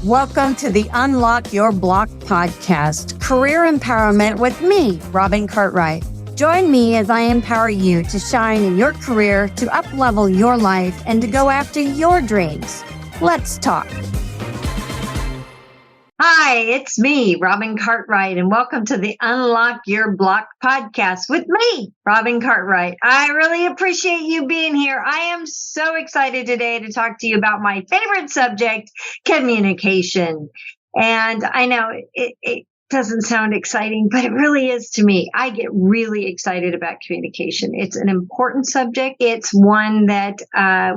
Welcome to the Unlock Your Block podcast, career empowerment with me, Robin Cartwright. Join me as I empower you to shine in your career, to up-level your life, and to go after your dreams. Let's talk. Hi, it's me, Robin Cartwright, and welcome to the Unlock Your Block podcast with me, Robin Cartwright. I really appreciate you being here. I am so excited today to talk to you about my favorite subject, communication. And I know it doesn't sound exciting, but it really is to me. I get really excited about communication. It's an important subject. It's one that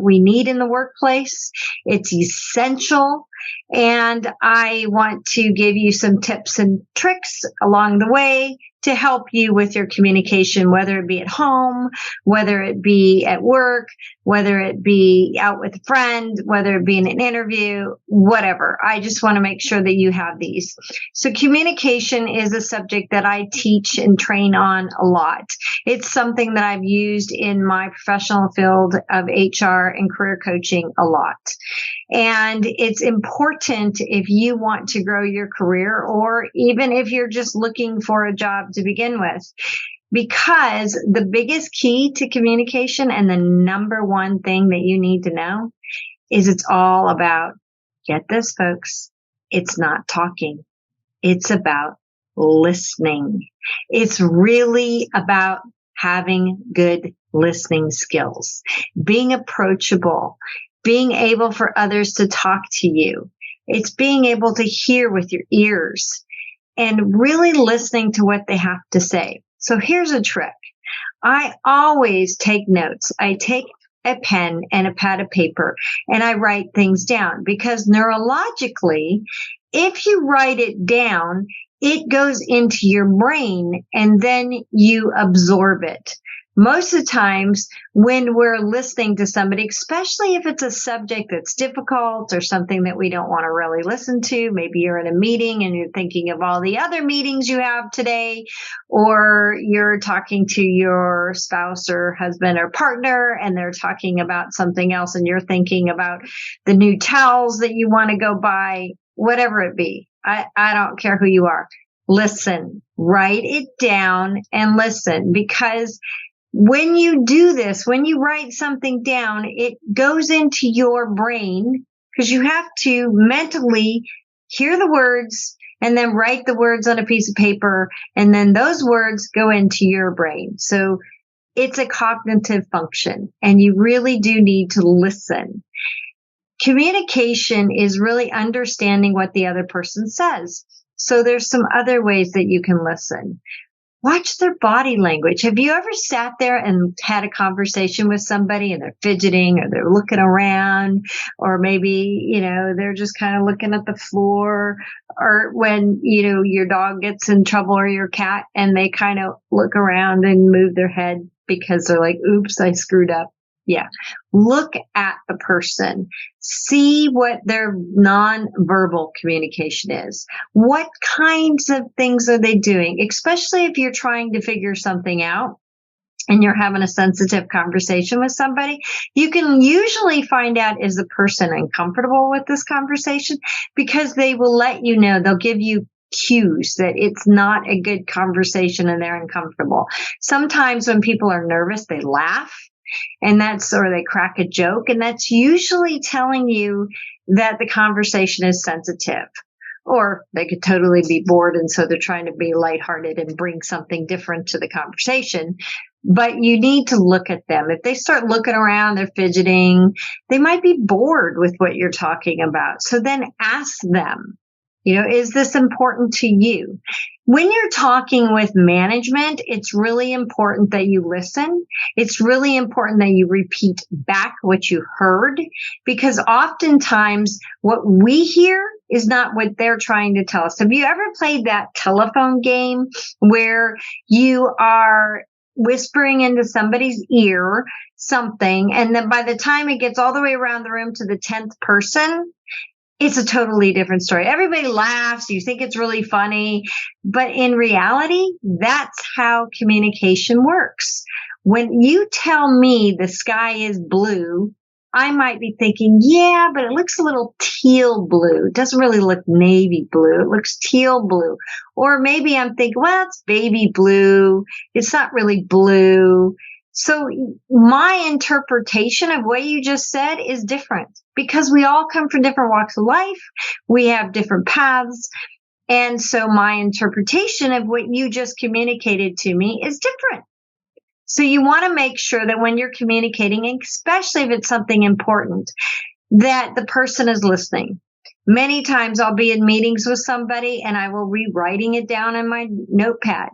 we need in the workplace. It's essential. And I want to give you some tips and tricks along the way to help you with your communication, whether it be at home, whether it be at work, whether it be out with a friend, whether it be in an interview, whatever. I just want to make sure that you have these. So communication is a subject that I teach and train on a lot. It's something that I've used in my professional field of HR and career coaching a lot. And it's important if you want to grow your career, or even if you're just looking for a job to begin with, because the biggest key to communication and the number one thing that you need to know is it's all about, get this, folks, it's not talking. It's about listening. It's really about having good listening skills, being approachable, being able for others to talk to you. It's being able to hear with your ears and really listening to what they have to say. So here's a trick. I always take notes. I take a pen and a pad of paper and I write things down, because neurologically, if you write it down, it goes into your brain and then you absorb it. Most of the times when we're listening to somebody, especially if it's a subject that's difficult or something that we don't want to really listen to, maybe you're in a meeting and you're thinking of all the other meetings you have today, or you're talking to your spouse or husband or partner and they're talking about something else and you're thinking about the new towels that you want to go buy, whatever it be. I don't care who you are. Listen, write it down and listen, because when you do this, when you write something down, it goes into your brain, because you have to mentally hear the words and then write the words on a piece of paper, and then those words go into your brain. So it's a cognitive function, and you really do need to listen. Communication is really understanding what the other person says. So there's some other ways that you can listen. Watch their body language. Have you ever sat there and had a conversation with somebody and they're fidgeting or they're looking around, or maybe, they're just kind of looking at the floor, or when, your dog gets in trouble or your cat and they kind of look around and move their head because they're like, oops, I screwed up. Yeah. Look at the person. See what their nonverbal communication is. What kinds of things are they doing? Especially if you're trying to figure something out and you're having a sensitive conversation with somebody, you can usually find out, is the person uncomfortable with this conversation? Because they will let you know, they'll give you cues that it's not a good conversation and they're uncomfortable. Sometimes when people are nervous, they laugh. And or they crack a joke, and that's usually telling you that the conversation is sensitive. Or they could totally be bored, and so they're trying to be lighthearted and bring something different to the conversation. But you need to look at them. If they start looking around, they're fidgeting, they might be bored with what you're talking about. So then ask them, is this important to you? When you're talking with management, it's really important that you listen. It's really important that you repeat back what you heard, because oftentimes what we hear is not what they're trying to tell us. Have you ever played that telephone game where you are whispering into somebody's ear something, and then by the time it gets all the way around the room to the 10th person, it's a totally different story. Everybody laughs. You think it's really funny. But in reality, that's how communication works. When you tell me the sky is blue, I might be thinking, yeah, but it looks a little teal blue. It doesn't really look navy blue. It looks teal blue. Or maybe I'm thinking, well, it's baby blue. It's not really blue. So my interpretation of what you just said is different because we all come from different walks of life. We have different paths. And so my interpretation of what you just communicated to me is different. So you want to make sure that when you're communicating, especially if it's something important, that the person is listening. Many times I'll be in meetings with somebody and I will be writing it down in my notepad.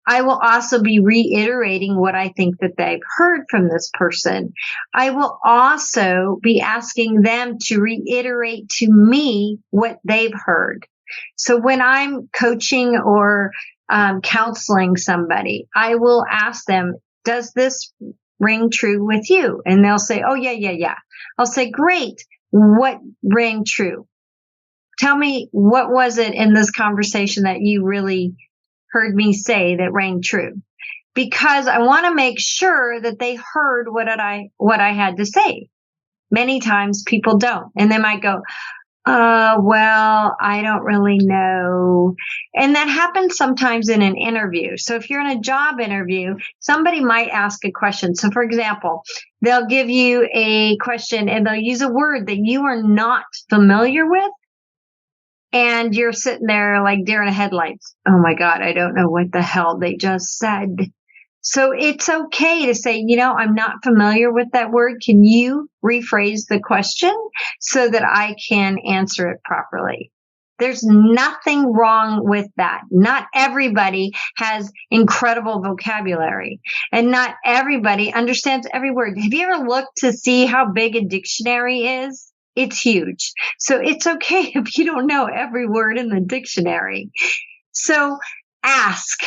I will also be reiterating what I think that they've heard from this person. I will also be asking them to reiterate to me what they've heard. So when I'm coaching or counseling somebody, I will ask them, does this ring true with you? And they'll say, oh, yeah. I'll say, great. What rang true? Tell me, what was it in this conversation that you really heard me say that rang true? Because I want to make sure that they heard what I had to say. Many times people don't. And they might go, well, I don't really know. And that happens sometimes in an interview. So if you're in a job interview, somebody might ask a question. So for example, they'll give you a question and they'll use a word that you are not familiar with. And you're sitting there like deer in the headlights. Oh my God, I don't know what the hell they just said. So it's okay to say, I'm not familiar with that word. Can you rephrase the question so that I can answer it properly? There's nothing wrong with that. Not everybody has incredible vocabulary and not everybody understands every word. Have you ever looked to see how big a dictionary is? It's huge. So it's okay if you don't know every word in the dictionary. So ask.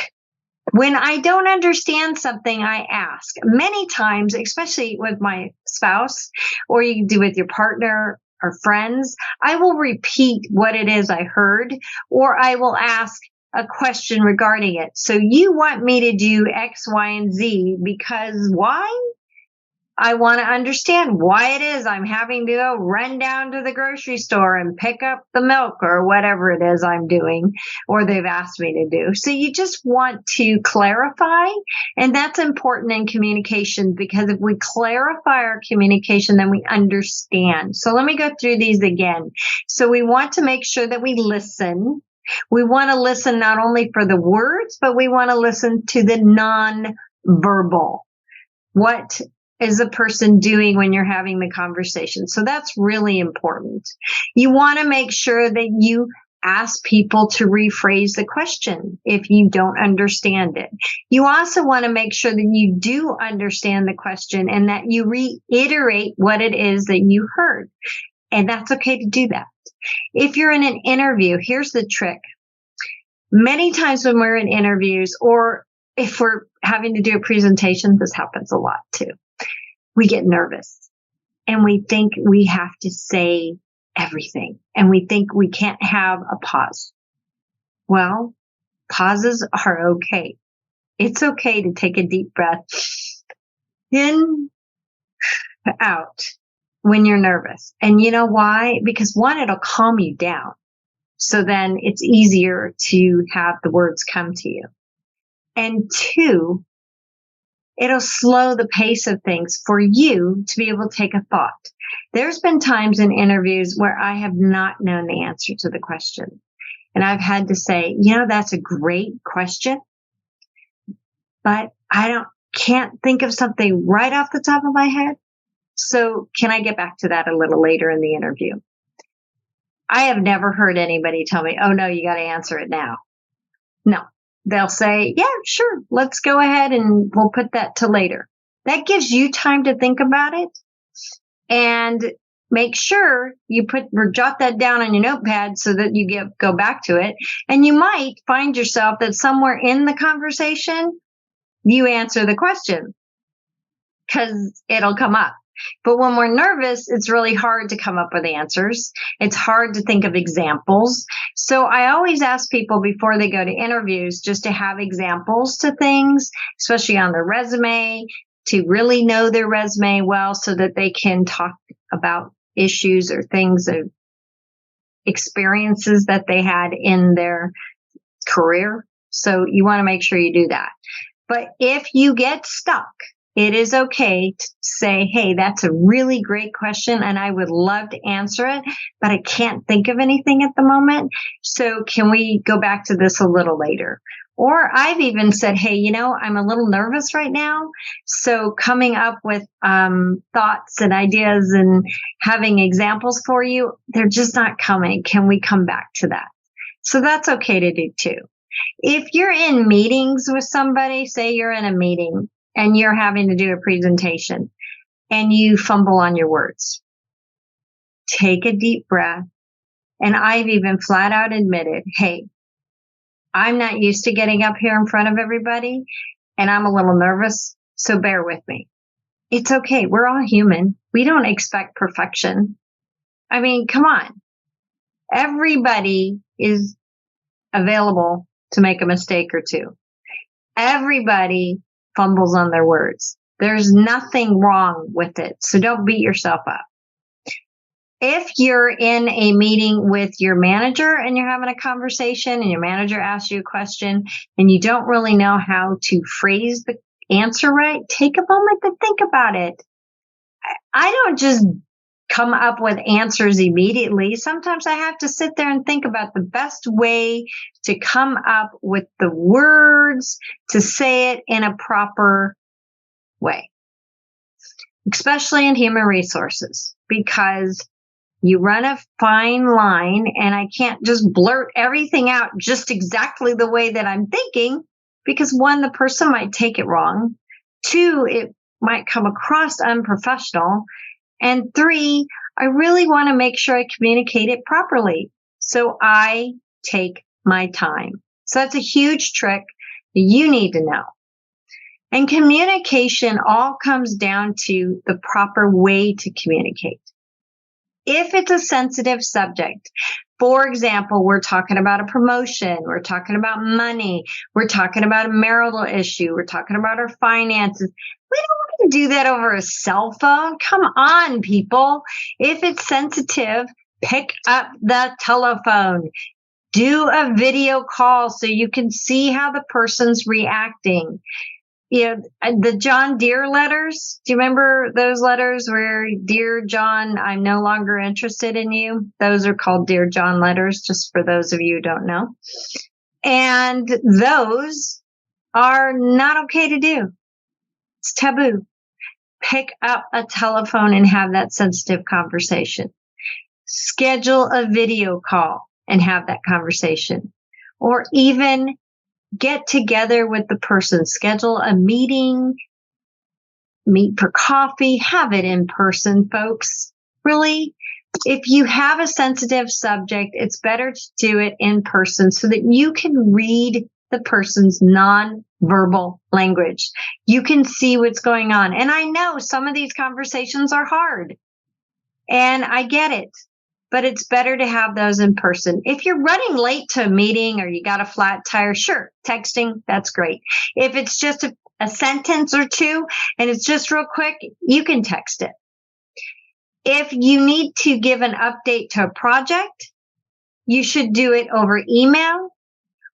When I don't understand something, I ask. Many times, especially with my spouse, or you can do with your partner or friends, I will repeat what it is I heard, or I will ask a question regarding it. So you want me to do X, Y, and Z because why? I want to understand why it is I'm having to go run down to the grocery store and pick up the milk or whatever it is I'm doing or they've asked me to do. So you just want to clarify. And that's important in communication because if we clarify our communication, then we understand. So let me go through these again. So we want to make sure that we listen. We want to listen not only for the words, but we want to listen to the non-verbal. What is the person doing when you're having the conversation? So that's really important. You want to make sure that you ask people to rephrase the question if you don't understand it. You also want to make sure that you do understand the question and that you reiterate what it is that you heard. And that's okay to do that. If you're in an interview, here's the trick. Many times when we're in interviews or if we're having to do a presentation, this happens a lot too. We get nervous and we think we have to say everything and we think we can't have a pause. Well, pauses are okay. It's okay to take a deep breath in, out when you're nervous. And you know why? Because one, it'll calm you down. So then it's easier to have the words come to you. And two, it'll slow the pace of things for you to be able to take a thought. There's been times in interviews where I have not known the answer to the question. And I've had to say, that's a great question, but I can't think of something right off the top of my head. So can I get back to that a little later in the interview? I have never heard anybody tell me, oh no, you got to answer it now. No. They'll say, yeah, sure, let's go ahead and we'll put that to later. That gives you time to think about it and make sure you jot that down on your notepad so that you go back to it. And you might find yourself that somewhere in the conversation, you answer the question because it'll come up. But when we're nervous, it's really hard to come up with answers. It's hard to think of examples. So I always ask people before they go to interviews just to have examples to things, especially on their resume, to really know their resume well so that they can talk about issues or things or experiences that they had in their career. So you want to make sure you do that. But if you get stuck, it is okay to say, hey, that's a really great question and I would love to answer it, but I can't think of anything at the moment. So can we go back to this a little later? Or I've even said, hey, I'm a little nervous right now. So coming up with thoughts and ideas and having examples for you, they're just not coming. Can we come back to that? So that's okay to do too. If you're in meetings with somebody, say you're in a meeting and you're having to do a presentation and you fumble on your words, take a deep breath. And I've even flat out admitted, hey, I'm not used to getting up here in front of everybody and I'm a little nervous, so bear with me. It's okay. We're all human. We don't expect perfection. I mean, come on. Everybody is available to make a mistake or two. Everybody fumbles on their words. There's nothing wrong with it. So don't beat yourself up. If you're in a meeting with your manager and you're having a conversation and your manager asks you a question and you don't really know how to phrase the answer right, take a moment to think about it. I don't just come up with answers immediately. Sometimes I have to sit there and think about the best way to come up with the words to say it in a proper way, especially in human resources, because you run a fine line and I can't just blurt everything out just exactly the way that I'm thinking, because one, the person might take it wrong. Two, it might come across unprofessional. And three, I really want to make sure I communicate it properly. So I take my time. So that's a huge trick you need to know. And communication all comes down to the proper way to communicate. If it's a sensitive subject, for example, we're talking about a promotion, we're talking about money, we're talking about a marital issue, we're talking about our finances. We don't want to do that over a cell phone. Come on, people. If it's sensitive, pick up the telephone. Do a video call so you can see how the person's reacting. The John Deere letters. Do you remember those letters where, Dear John, I'm no longer interested in you? Those are called Dear John letters, just for those of you who don't know. And those are not okay to do. It's taboo. Pick up a telephone and have that sensitive conversation. Schedule a video call and have that conversation. Or even get together with the person, schedule a meeting, meet for coffee, have it in person, folks. Really, if you have a sensitive subject, it's better to do it in person so that you can read the person's non-verbal language. You can see what's going on. And I know some of these conversations are hard, and I get it. But it's better to have those in person. If you're running late to a meeting or you got a flat tire, sure, texting, that's great. If it's just a sentence or two and it's just real quick, you can text it. If you need to give an update to a project, you should do it over email,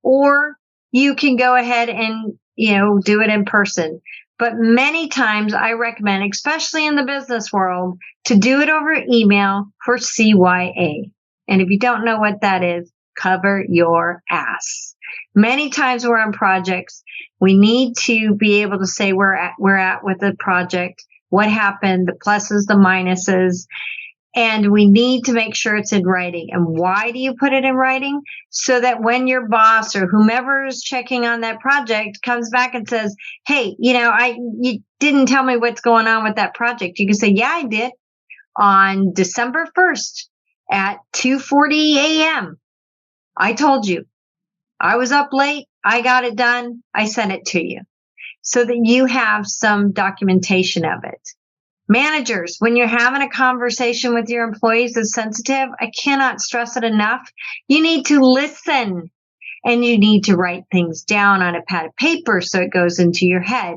or you can go ahead and, do it in person. But many times I recommend, especially in the business world, to do it over email for CYA. And if you don't know what that is, cover your ass. Many times we're on projects, we need to be able to say where we're at with the project, what happened, the pluses, the minuses, and we need to make sure it's in writing. And why do you put it in writing? So that when your boss or whomever is checking on that project comes back and says, hey, you didn't tell me what's going on with that project. You can say, yeah, I did. On December 1st at 2:40 a.m. I told you. I was up late. I got it done. I sent it to you so that you have some documentation of it. Managers, when you're having a conversation with your employees that's sensitive, I cannot stress it enough. You need to listen and you need to write things down on a pad of paper so it goes into your head.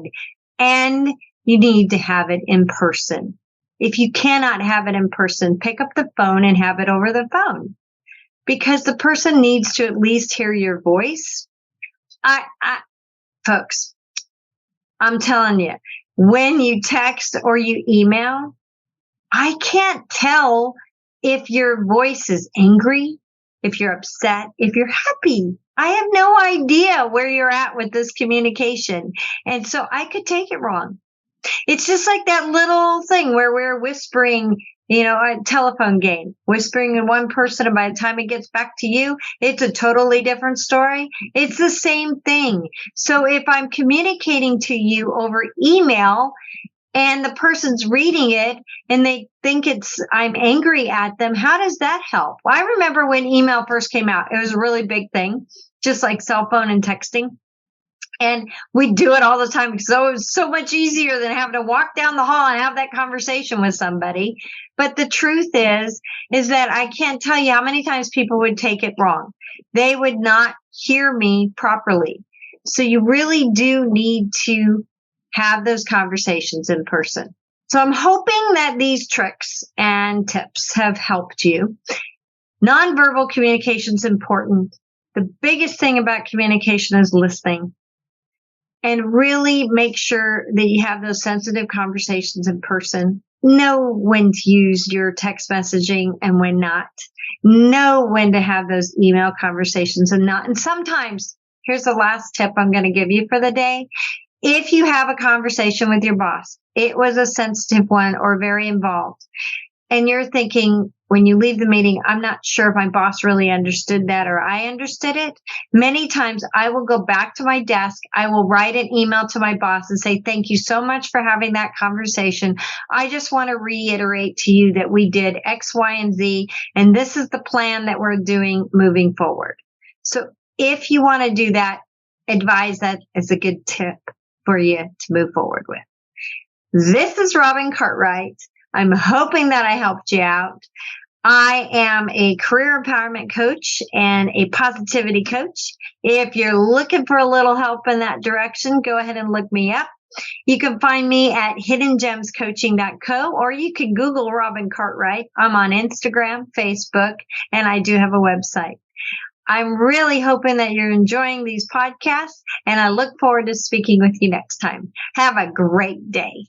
And you need to have it in person. If you cannot have it in person, pick up the phone and have it over the phone because the person needs to at least hear your voice. Folks, I'm telling you, when you text or you email, I can't tell if your voice is angry, if you're upset, if you're happy. I have no idea where you're at with this communication. And so I could take it wrong. It's just like that little thing where we're whispering, a telephone game, whispering in one person, and by the time it gets back to you, it's a totally different story. It's the same thing. So if I'm communicating to you over email and the person's reading it and they think I'm angry at them, how does that help? Well, I remember when email first came out, it was a really big thing, just like cell phone and texting. And we do it all the time because it was so much easier than having to walk down the hall and have that conversation with somebody. But the truth is that I can't tell you how many times people would take it wrong. They would not hear me properly. So you really do need to have those conversations in person. So I'm hoping that these tricks and tips have helped you. Nonverbal communication is important. The biggest thing about communication is listening. And really make sure that you have those sensitive conversations in person. Know when to use your text messaging and when not. Know when to have those email conversations and not. And sometimes, here's the last tip I'm going to give you for the day. If you have a conversation with your boss, it was a sensitive one or very involved, and you're thinking, when you leave the meeting, I'm not sure if my boss really understood that or I understood it. Many times I will go back to my desk. I will write an email to my boss and say, thank you so much for having that conversation. I just want to reiterate to you that we did X, Y, and Z, and this is the plan that we're doing moving forward. So if you want to do that, advise that as a good tip for you to move forward with. This is Robin Cartwright. I'm hoping that I helped you out. I am a career empowerment coach and a positivity coach. If you're looking for a little help in that direction, go ahead and look me up. You can find me at hiddengemscoaching.co, or you can Google Robin Cartwright. I'm on Instagram, Facebook, and I do have a website. I'm really hoping that you're enjoying these podcasts, and I look forward to speaking with you next time. Have a great day.